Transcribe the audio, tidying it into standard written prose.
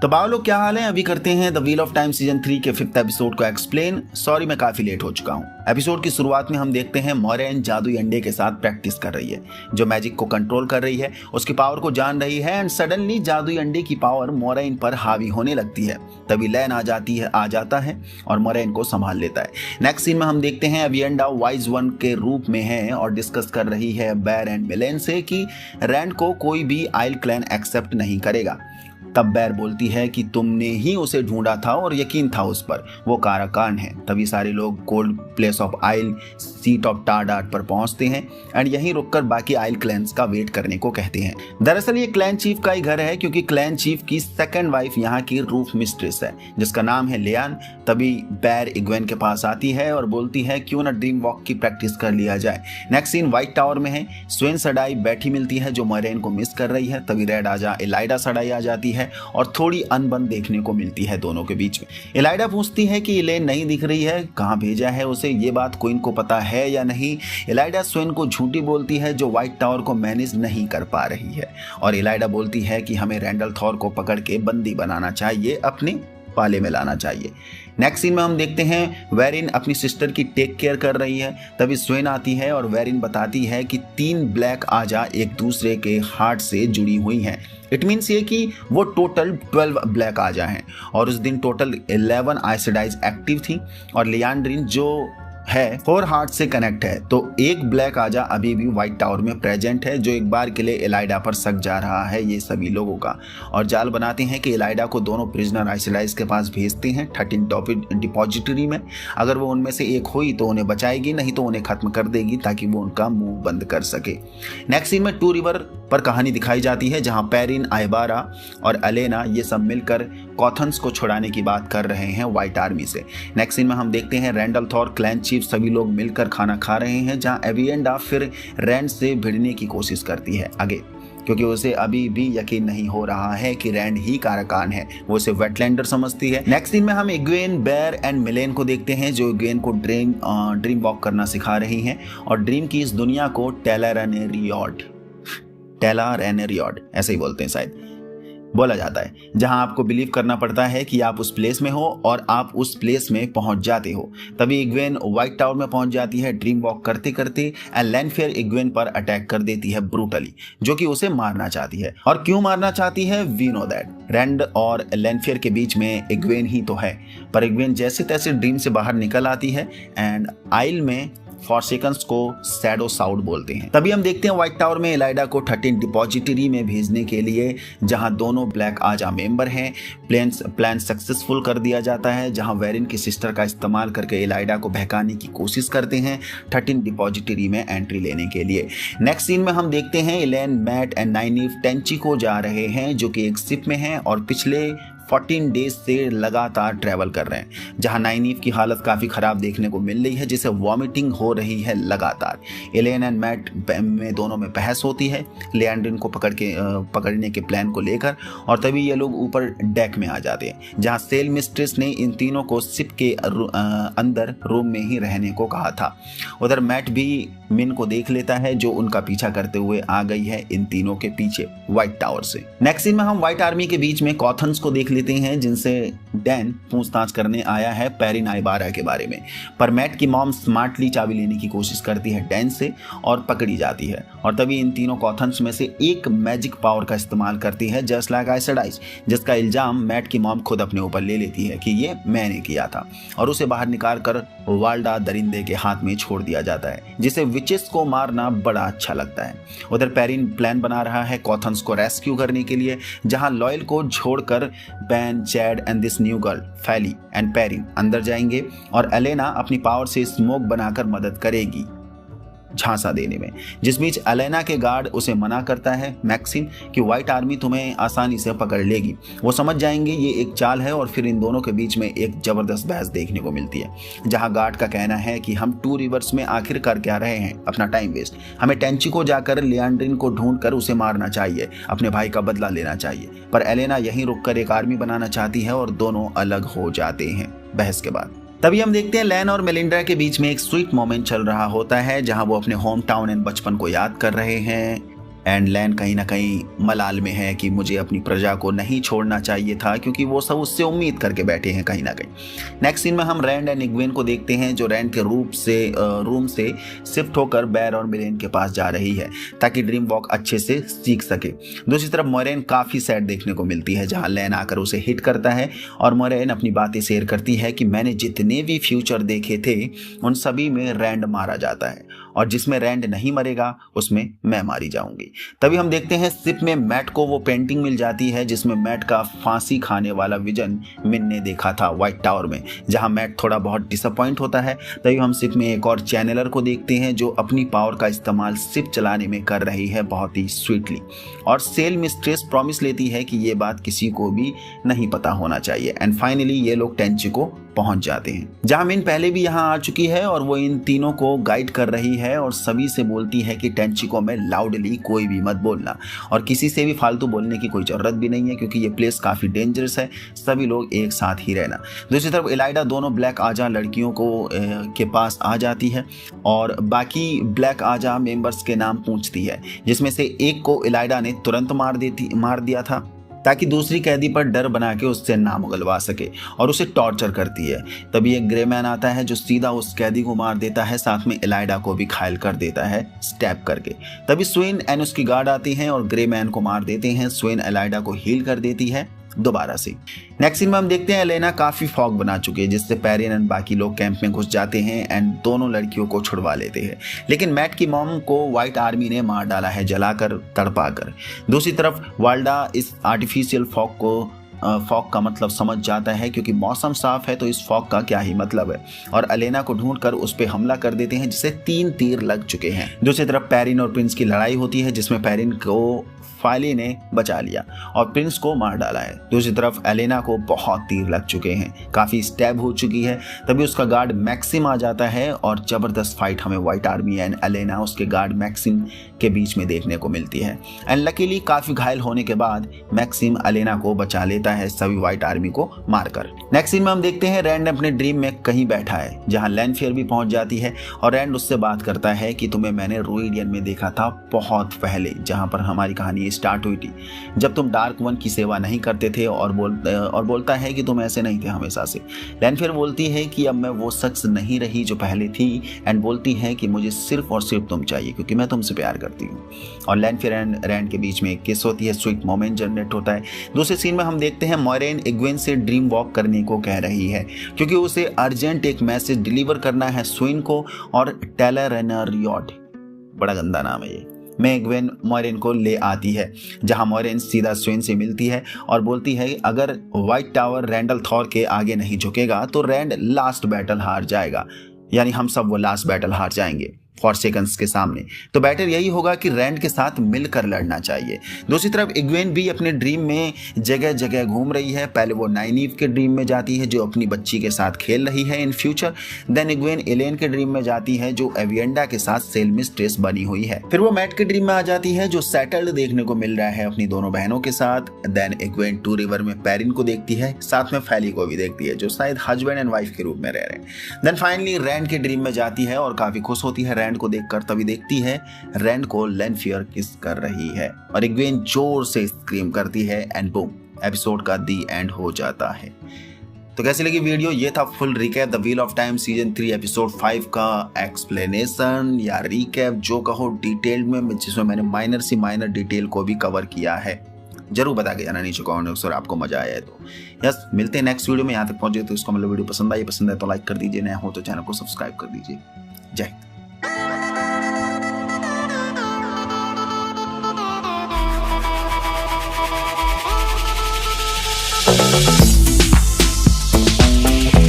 तो बाव लोग क्या हाल है। अभी करते हैं the wheel of time season 3 के 5th एपिसोड को एक्सप्लेन। सॉरी मैं काफी लेट हो चुका हूँ। एपिसोड की शुरुआत में हम देखते हैं मोरेन जादुई अंडे के साथ प्रैक्टिस कर रही है, जो मैजिक को कंट्रोल कर रही है, उसकी पावर को जान रही है। एंड सडनली जादुई अंडे की पावर मोरेन पर हावी होने लगती है। तभी लैन आ जाता है और मोरेन को संभाल लेता है। नेक्स्ट सीन में हम देखते हैं अविएंडा वाइज वन के रूप में है और डिस्कस कर रही है बैर एंड मिलेन से कि रैंड को कोई भी आइल क्लैन एक्सेप्ट नहीं करेगा। तब बैर बोलती है कि तुमने ही उसे ढूंढा था और यकीन था उस पर, वो काराकान है। तभी सारे लोग cold place of aisle seat of टाडाट पर पहुंचते हैं एंड यहीं रुककर बाकी आइल क्लैंस का वेट करने को कहते हैं। दरअसल ये क्लैन चीफ का ही घर है, क्योंकि क्लैन चीफ की सेकंड वाइफ यहाँ की रूफ मिस्ट्रेस है, जिसका नाम है लियान। तभी बैर इग्वेन के पास आती है और बोलती है क्यों ना ड्रीम वॉक की प्रैक्टिस कर लिया जाए। नेक्स्ट सीन व्हाइट टावर में है। स्वेन सडाई बैठी मिलती है जो मोरेन को मिस कर रही है। तभी रेड आजा एलाइडा सडाई आ जाती है और थोड़ी अनबन देखने को मिलती है दोनों के बीच में। एलाइडा पूछती है कि इलेन नहीं दिख रही है, कहाँ भेजा है उसे, ये बात क्वीन को पता है या नहीं। एलाइडा स्वेन को झूठी बोलती है जो व्हाइट टावर को मैनेज नहीं कर पा रही है, और एलाइडा बोलती है कि हमें रैंडल थॉर को पकड़ के बंदी बनाना चाहिए, अपने पाले में लाना चाहिए। नेक्स्ट सीन में हम देखते हैं वेरिन अपनी सिस्टर की टेक केयर कर रही है। तभी स्वेन आती है और वेरिन बताती है कि 3 ब्लैक आजा एक दूसरे के हार्ट से जुड़ी हुई हैं। इट मीन्स ये कि वो टोटल 12 ब्लैक आजा हैं और उस दिन टोटल 11 आइसडाइज एक्टिव थी और लियांड्रिन जो है 4 हार्ट से कनेक्ट है। तो एक ब्लैक आजा अभी भी व्हाइट टावर में प्रेजेंट है, जो एक बार के लिए एलाइडा पर सक जा रहा है ये सभी लोगों का, और जाल बनाते हैं कि एलाइडा को दोनों प्रिजनर आइसोलाइज के पास भेजते हैं 13 डिपॉजिटरी में। अगर वो उनमें से एक हुई तो उन्हें बचाएगी, नहीं तो उन्हें खत्म कर देगी ताकि वो उनका मुंह बंद कर सके। नेक्स्ट सीन में 2 रिवर पर कहानी दिखाई जाती है, जहां पेरिन, आइबारा और अलेना ये सब मिलकर कॉथन्स को छुड़ाने की बात कर रहे हैं व्हाइट आर्मी से। नेक्स्ट सीन में हम देखते हैं रैंडल थॉर, क्लैन चीफ सभी लोग मिलकर खाना खा रहे हैं, जहां अविएंडा फिर रैंड से भिड़ने की कोशिश करती है आगे, क्योंकि उसे अभी भी यकीन नहीं हो रहा है कि रैंड ही काराकान है, वो उसे वेटलैंडर समझती है। नेक्स्ट सीन में हम इग्वेन, बैर एंड मिलेन को देखते हैं, जो इग्वेन को ड्रीम वॉक करना सिखा रही हैं और ड्रीम की इस दुनिया को टेलारेनेरियड ऐसे ही बोलते हैं शायद, बोला जाता है, जहां आपको बिलीव करना पड़ता है कि आप उस प्लेस में हो और आप उस प्लेस में पहुंच जाते हो। तभी इग्वेन व्हाइट टावर में पहुंच जाती है ड्रीम वॉक करते करते एंड लैनफेयर इग्वेन पर अटैक कर देती है ब्रूटली, जो कि उसे मारना चाहती है। और क्यों मारना चाहती है, वी नो दैट। रैंड और लैनफेयर के बीच में इग्वेन ही तो है, पर इग्वेन जैसे तैसे ड्रीम से बाहर निकल आती है एंड आइल में फॉरसेकन्स को शैडो साउड बोलते हैं। तभी हम देखते हैं व्हाइट टावर में एलाइडा को 13 डिपॉजिटरी में भेजने के लिए, जहां दोनों ब्लैक आजा मेंबर हैं। प्लान सक्सेसफुल कर दिया जाता है, जहां वेरिन की सिस्टर का इस्तेमाल करके एलाइडा को बहकाने की कोशिश करते हैं 13 डिपॉजिटरी में एंट्री लेने के लिए। नेक्स्ट सीन में हम देखते हैं इलेन, मैट एंड नाइनीव टेंची को जा रहे हैं, जो कि एक शिप में हैं और पिछले 14 डेज से लगातार ट्रैवल कर रहे हैं, जहां नाइनीव की हालत काफ़ी ख़राब देखने को मिल रही है, जिसे वॉमिटिंग हो रही है लगातार। एलेन एंड मैट में दोनों में बहस होती है लियांड्रिन को पकड़ने के प्लान को लेकर, और तभी ये लोग ऊपर डेक में आ जाते हैं, जहां सेल मिस्ट्रेस ने इन तीनों को शिप के अंदर रूम में ही रहने को कहा था। उधर मैट भी मिन को देख लेता है, जो उनका पीछा करते हुए आ गई है इन तीनों के पीछे व्हाइट टावर से। नेक्स्ट सीन में हम व्हाइट आर्मी के बीच में कॉथन्स को देख लेते हैं, जिनसे डैन पूछताछ करने आया है पेरिन आइबारा के बारे में। पर मैट की मॉम स्मार्टली चाबी लेने की कोशिश करती है डैन से और पकड़ी जाती है, और तभी इन तीनों कॉथन्स में से एक मैजिक पावर का इस्तेमाल करती है जस्ट लाइक आइसडाइज, जिसका इल्जाम मैट की मॉम खुद अपने ऊपर ले लेती है कि ये मैंने किया था, और उसे बाहर निकाल कर वाल्डा दरिंदे के हाथ में छोड़ दिया जाता है, जिसे विचेस को मारना बड़ा अच्छा लगता है। उधर पेरिन प्लान बना रहा है कॉथन्स को रेस्क्यू करने के लिए, जहां लॉयल को छोड़कर ban, Chad and this new girl फैली एंड पेरिन अंदर जाएंगे और एलेना अपनी पावर से स्मोक बनाकर मदद करेगी झांसा देने में। जिस बीच एलेना के गार्ड उसे मना करता है मैक्सिम कि व्हाइट आर्मी तुम्हें आसानी से पकड़ लेगी। वो समझ जाएंगे ये एक चाल है, और फिर इन दोनों के बीच में एक जबरदस्त बहस देखने को मिलती है, जहां गार्ड का कहना है कि हम 2 रिवर्स में आखिर कर क्या रहे हैं, अपना टाइम वेस्ट, हमें टेंची को जाकर लियांड्रिन को ढूंढकर उसे मारना चाहिए, अपने भाई का बदला लेना चाहिए। पर एलेना यहीं रुककर एक आर्मी बनाना चाहती है और दोनों अलग हो जाते हैं बहस के बाद। तभी हम देखते हैं लैन और मेलिंडा के बीच में एक स्वीट मोमेंट चल रहा होता है, जहां वो अपने होम टाउन एंड बचपन को याद कर रहे हैं। एंड लैन कहीं ना कहीं मलाल में है कि मुझे अपनी प्रजा को नहीं छोड़ना चाहिए था, क्योंकि वो सब उससे उम्मीद करके बैठे हैं कहीं ना कहीं। नेक्स्ट सीन में हम रैंड एंड इग्वेन को देखते हैं, जो रैंड के रूम से शिफ्ट होकर बैर और मिलेन के पास जा रही है ताकि ड्रीम वॉक अच्छे से सीख सके। दूसरी तरफ मोरेन काफ़ी सैड देखने को मिलती है, जहाँ लैन आकर उसे हिट करता है और मोरेन अपनी बातें शेयर करती है कि मैंने जितने भी फ्यूचर देखे थे उन सभी में रैंड मारा जाता है और जिसमें रैंड नहीं मरेगा उसमें मैं मारी जाऊंगी। तभी हम देखते हैं शिप में मैट को वो पेंटिंग मिल जाती है जिसमें मैट का फांसी खाने वाला विजन मिन ने देखा था व्हाइट टावर में, जहां मैट थोड़ा बहुत डिसअपॉइंट होता है। तभी हम शिप में एक और चैनलर को देखते हैं जो अपनी पावर का इस्तेमाल शिप चलाने में कर रही है बहुत ही स्वीटली, और सेल मिस्ट्रेस प्रॉमिस लेती है कि ये बात किसी को भी नहीं पता होना चाहिए। एंड फाइनली ये लोग टेंचिको पहुंच जाते हैं, जहां मिन पहले भी यहां आ चुकी है और वो इन तीनों को गाइड कर रही है और सभी से बोलती है कि टेंचिको में लाउडली कोई भी मत बोलना और किसी से भी फालतू बोलने की कोई जरूरत भी नहीं है, क्योंकि ये प्लेस काफी डेंजरस है, सभी लोग एक साथ ही रहना। दूसरी तरफ इलाइडा दोनों ब्लैक आजा लड़कियों को के पास आ जाती है और बाकी ब्लैक आजा मेंबर्स के नाम पूछती है, जिसमें से एक को इलाइडा ने तुरंत मार दिया था ताकि दूसरी कैदी पर डर बना के उससे नाम उगलवा सके और उसे टॉर्चर करती है। तभी एक ग्रे मैन आता है जो सीधा उस कैदी को मार देता है, साथ में इलाइडा को भी घायल कर देता है स्टैब करके। तभी स्वेन एंड उसकी गार्ड आती हैं और ग्रे मैन को मार देते हैं। स्वेन इलाइडा को हील कर देती है दोबारा से। नेक्स्ट सीन में हम देखते हैं एलेना काफी फॉग बना चुकी है, जिससे पेरिन एंड बाकी लोग कैंप में घुस जाते हैं एंड दोनों लड़कियों को छुड़वा लेते हैं। लेकिन मैट की मॉम को व्हाइट आर्मी ने मार डाला है, जलाकर तड़पाकर। दूसरी तरफ वाल्डा इस आर्टिफिशियल फॉग का मतलब समझ जाता है, क्योंकि मौसम साफ है तो इस फॉग का क्या ही मतलब है, और एलेना को ढूंढकर उस पर हमला कर देते हैं जिसे 3 तीर लग चुके हैं। दूसरी तरफ पेरिन और प्रिंस की लड़ाई होती है, जिसमें पेरिन को फाली ने बचा लिया और प्रिंस को मार डाला है। दूसरी तरफ एलेना को बहुत तीर लग चुके हैं, काफी स्टैब हो चुकी है। तभी उसका गार्ड मैक्सिम आ जाता है और जबरदस्त फाइट हमें व्हाइट आर्मी एंड एलेना उसके गार्ड मैक्सिम के बीच में देखने को मिलती है। एंड लकीली काफी घायल होने के बाद मैक्सिम एलेना को बचा लेता है सभी व्हाइट आर्मी को मारकर। नेक्स्ट सीन में हम देखते हैं रैंड अपने ड्रीम में कहीं बैठा है, जहां लैनफेयर भी पहुंच जाती है और रैंड उससे बात करता है कि तुम्हें मैंने रूइडियन में देखा था बहुत पहले, जहां पर हमारी कहानी स्टार्ट हुई थी, जब तुम डार्क वन की सेवा नहीं करते थे, और बोलता है कि तुम ऐसे नहीं थे हमेशा से। लैनफेयर बोलती है कि अब मैं वो शख्स नहीं रही जो पहले थी, एंड बोलती है कि मुझे सिर्फ और सिर्फ तुम चाहिए क्योंकि मैं तुमसे प्यार करती हूँ। और लैनफेयर एंड रैंड के बीच में एक किस होती है, स्वीट मोमेंट जनरेट होता है। दूसरे सीन में हम देखते हैं मोरेन इग्वेन से ड्रीम वॉक करने को कह रही है, क्योंकि उसे अर्जेंट एक मैसेज डिलीवर करना है स्विन को और टेलरेनरियॉड, बड़ा गंदा नाम है ये, में इग्वेन मोरेन को ले आती है, जहां मोरेन सीधा स्वेन से मिलती है और बोलती है अगर व्हाइट टावर रैंडल थॉर के आगे नहीं झुकेगा तो रैंड लास्ट बैटल हार जाएगा, यानी हम सब वो लास्ट बैटल हार जाएंगे फॉरसेकंस के सामने। तो बेटर यही होगा कि रैंड के साथ मिलकर लड़ना चाहिए। दूसरी तरफ इग्वेन भी अपने ड्रीम में जगह जगह घूम रही है। पहले वो नाइनीव के ड्रीम में जाती है जो अपनी बच्ची के साथ खेल रही है इन फ्यूचर। देन इग्वेन एलेन के ड्रीम में जाती है जो एविएंडा के साथ सेल मिस्ट्रेस बनी हुई है। फिर वो मैट के ड्रीम में आ जाती है जो सेटल्ड देखने को मिल रहा है अपनी दोनों बहनों के साथ। देन इग्वेन टू रिवर में पेरिन को देखती है, साथ में फैली को भी देखती है जो शायद हस्बैंड एंड वाइफ के रूप में रह रहे हैं। देन फाइनली रैंड के ड्रीम में जाती है और काफी खुश होती है रैंड को देखकर। तभी देखती है रैंड को लैनफेयर किस कर रही है और इग्वेन जोर से स्क्रीम करती है एंड बूम, एपिसोड का दी एंड हो जाता है। तो कैसी लगी वीडियो? ये था full recap the wheel of time season 3 episode 5 का एक्सप्लेनेशन या रिकैप जो कहो डिटेल में, जिसमें मैंने माइनर डिटेल को भी कवर किया है। जरूर बता के जाना नीचे कमेंट बॉक्स और आपको मजा आया है तो यस, मिलते हैं नेक्स्ट वीडियो में। यहाँ तक पहुंचे तो इसको मतलब वीडियो पसंद है तो लाइक कर दीजिए, नया हो तो चैनल को सब्सक्राइब कर दीजिए। जय हिंद।